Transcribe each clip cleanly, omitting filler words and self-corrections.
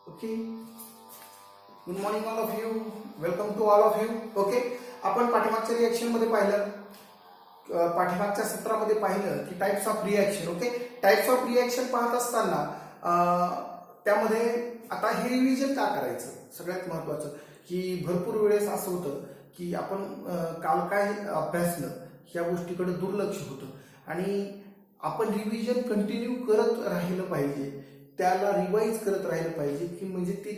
Okay, good morning all of you, welcome to all of you. Okay, आपण पाठीमागच्या reaction मध्ये पाहिलं, पाठीमागच्या सत्रामध्ये पाहिलं की types of reaction. Okay, types of reaction पाहत असताना त्यामध्ये आता हे रिव्हिजन का करायचं, सगळ्यात महत्वाचं की भरपूर वेळेस असं होतं की आपण काल काय अभ्यासलं ह्या गोष्टीकडे दुर्लक्ष होतं आणि आपण रिव्हिजन कंटिन्यू करत राहिलं पाहिजे, त्याला रिवाइज करत राहिलं पाहिजे की म्हणजे ते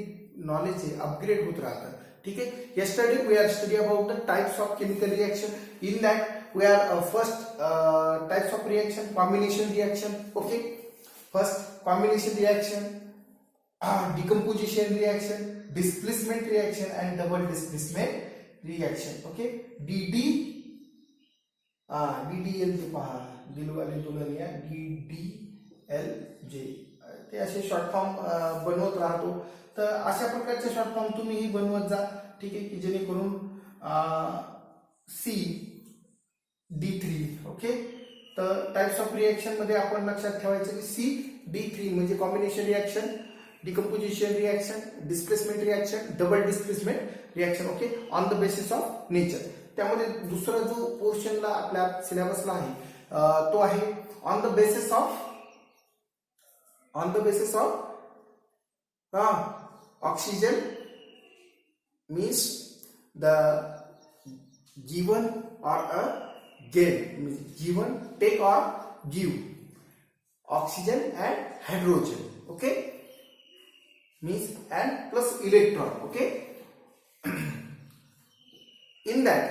नॉलेज आहे अपग्रेड होत राहतं. ठीक आहे. yesterday we are study about the types of chemical reaction. In that we are first types of reaction, combination reaction. Okay, first combination reaction, decomposition reaction, displacement reaction and double displacement reaction. Okay, DDL जे पहा, Dilwale Dulhania, DDLJ ते असे short form बनवत राहतो. तर अशा प्रकारचे short form तुम्हीही बनवत जा. ठीक आहे, की जेणेकरून CD3. ओके, तर टाइप्स ऑफ रिएक्शन मध्ये आपण लक्षात ठेवायचं की CD3 म्हणजे combination reaction, decomposition reaction, displacement reaction, double displacement reaction. Okay, on the basis of nature. त्यामध्ये दुसरा जो पोर्शनला आपल्या सिलेबसला आहे तो आहे on the basis of oxygen means the given or a gain, means given, take or give, oxygen and hydrogen. Okay, means and plus electron. Okay, in that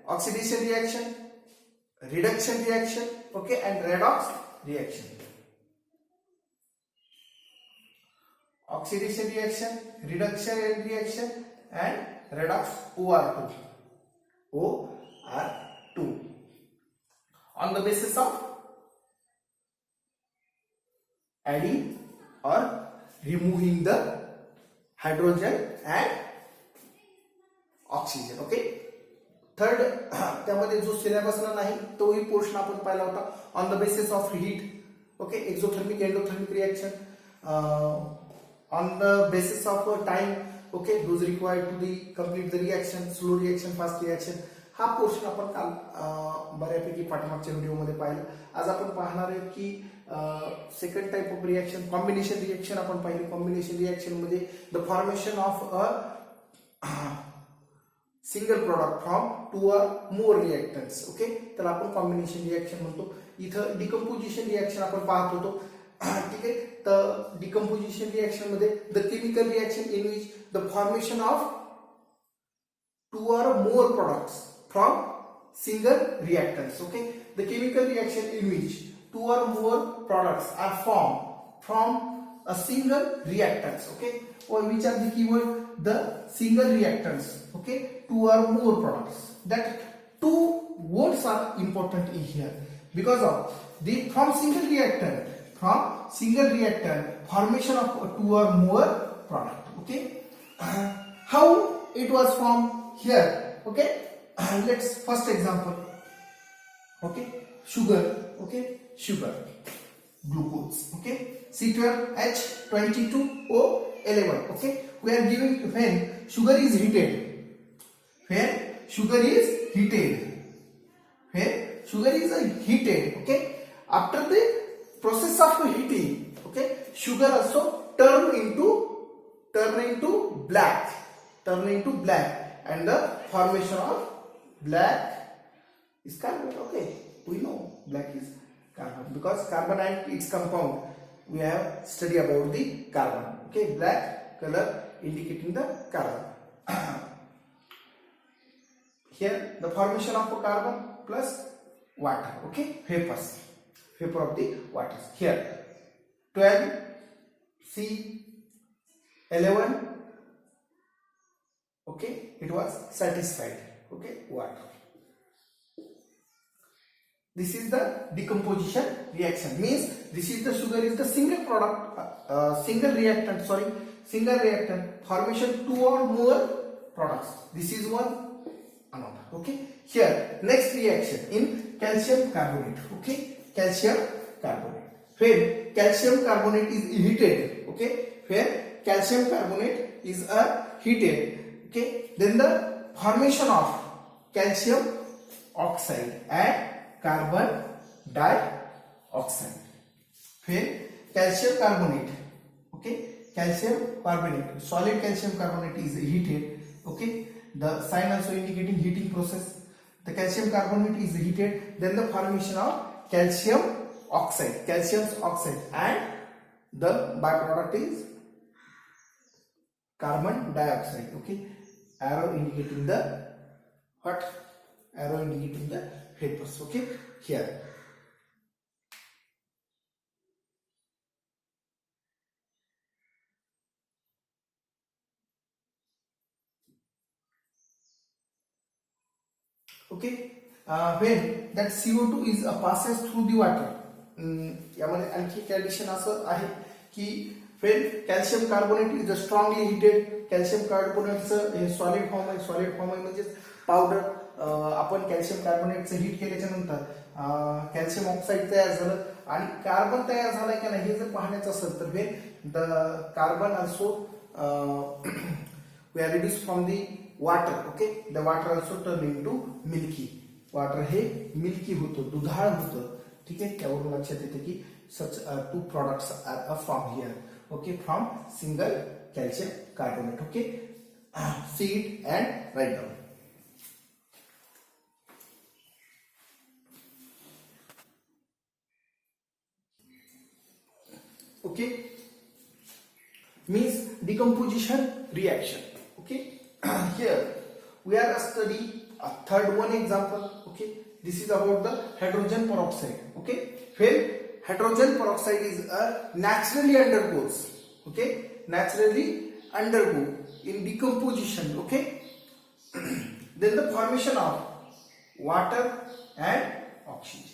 oxidation reaction, reduction reaction, okay, and redox reaction. Oxidation reaction, reduction reaction and redox OR2 on the basis of adding or removing the hydrogen and oxygen. Okay, third त्यामध्ये जो सिलेबसला नाही तोही portion आपण पाहिला होता on the basis of heat. Okay, exothermic endothermic reaction on the basis of time. Okay, those required to complete the reaction, slow reaction, fast reaction. हा portion आपण काल बऱ्यापैकी पाठीमागच्या व्हिडिओमध्ये पाहिलं. आज आपण पाहणार आहे की second type of reaction, combination reaction आपण पाहिली. कॉम्बिनेशन रिएक्शन मध्ये the formation of a single product from two or more reactance. Okay, त्याला आपण कॉम्बिनेशन रिएक्शन म्हणतो. इथं डिकम्पोजिशन रिएक्शन आपण पाहत होतो. ठीक आहे, तर डिकम्पोजिशन रिएक्शन मध्ये the chemical reaction in which the formation of two or more products from single reactants. Okay, the chemical reaction in which two or more products are form from a single reactants. Okay, or which are the keyword? The single reactants. Okay, two or more products. That two words are important in here because of the from single reactor formation of two or more product. Okay, how it was formed here. Okay, let's first example. Okay, sugar. Okay, sugar, glucose. Okay, C12H22O11. Okay, we are giving when sugar is heated. Okay, after the process of heating, okay, sugar also turn into black, and the formation of black is carbon. Okay, we know black is carbon because carbon and its compound we have study about the carbon. Okay, black color indicating the carbon. Here the formation of a carbon plus water. Okay, vapor of the water. Here 12C11. Okay, it was satisfied. Okay, water. This is the decomposition reaction. Means this is the sugar is the single product, single reactant formation two or more products. This is one, another. Okay, here next reaction in calcium carbonate. Okay, calcium carbonate. When calcium carbonate is heated, okay, where calcium carbonate is heated. Okay, then the formation of calcium oxide and carbon dioxide. When calcium carbonate, okay, calcium carbonate, solid calcium carbonate is heated. Okay, the sign also indicating heating process. The calcium carbonate is heated, then the formation of calcium oxide, and the byproduct is carbon dioxide. Okay, arrow indicating the what? Arrow indicating the vapors. Okay, here. Okay, when that CO2 is passes through the water, यामध्ये आणखी एक addition असं आहे की when calcium carbonate is strongly heated, calcium carbonate hey solid form आहे म्हणजे powder. आपण calcium कार्बोनेटचं heat केल्याच्या नंतर कॅल्शियम ऑक्साईड तयार झालं आणि कार्बन तयार झालाय की नाही हे जर पाहण्याचं असेल तर when the carbon also we are reduced from the water. Okay, the water also turn into milky. Water हे मिल्की होतं, दुधाळ होतं. ठीक आहे, त्यावरून लक्षात येतं की such two products are from here. Okay, from single calcium carbonate. Okay, see it and write down. Okay, means decomposition reaction. Okay, here we are study a third one example. Okay, this is about the hydrogen peroxide. Okay, when hydrogen peroxide is naturally undergoes. Okay, naturally undergo in decomposition. Okay, then the formation of water and oxygen.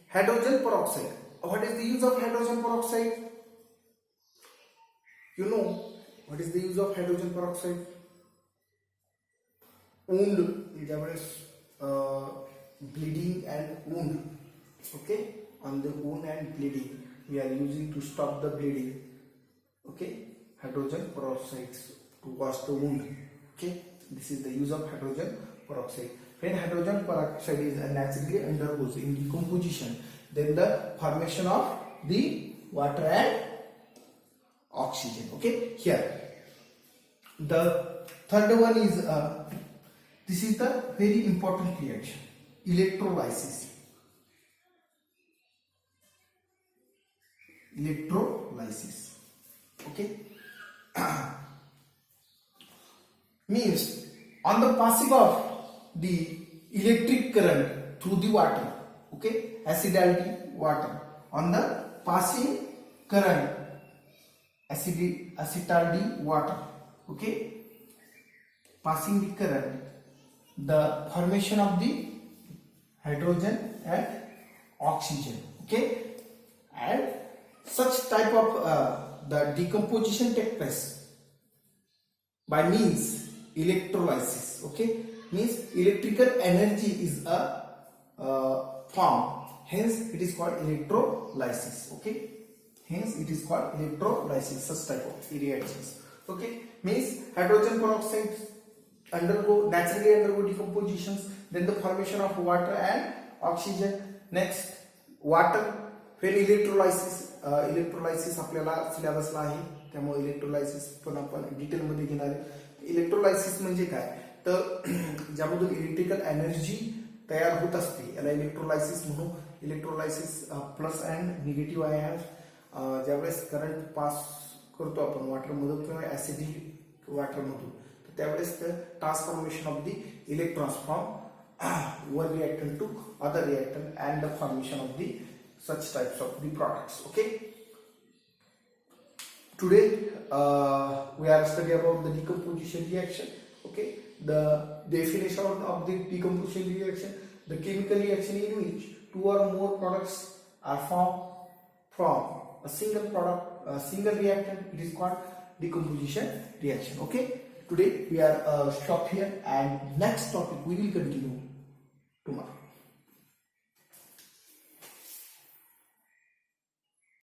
Hydrogen peroxide. What is the use of hydrogen peroxide? You know what is the use of hydrogen peroxide? Wound, ज्यावेळेस bleeding and wound. Okay, on the wound and bleeding we are using to stop the bleeding. Okay, hydrogen peroxide to wash the wound. Okay, this is the use of hydrogen peroxide. When hydrogen peroxide is naturally undergoes in decomposition, then the formation of the water and oxygen. Okay, here the third one is this is the very important reaction, electrolysis. Okay, means on the passing of the electric current through the water. Okay, acidity water, on the passing current acidity water. Okay, passing the current, the formation of the hydrogen and oxygen. Okay, and such type of the decomposition take place by means electrolysis. Okay, means electrical energy is a form, hence it is called electrolysis. Okay, hence it is called electrolysis, such type of reactions. Okay, means hydrogen peroxide naturally undergo decompositions, then the formation of water and oxygen. Next, water when electrolysis आपल्याला सिलेबसला आहे, त्यामुळे electrolysis पण आपण detail मध्ये घेणार आहे. Electrolysis म्हणजे काय तर ज्यामधून इलेक्ट्रिकल एनर्जी तयार होत असते याला इलेक्ट्रोलायसिस म्हणू. Electrolysis plus and negative ion ज्यावेळेस करंट पास करतो आपण वॉटर मधून किंवा ऍसिडिक वॉटर मधून, तर त्यावेळेस transformation of the electrons from one reactant to other reactant and the formation of the such types of the products. Okay, today we are studying about the decomposition reaction. Okay, the definition of the decomposition reaction, the chemical reaction in which two or more products are formed from a single product, a single reactant. It is called decomposition reaction. Okay, today we are stop here, and next topic we will continue tomorrow.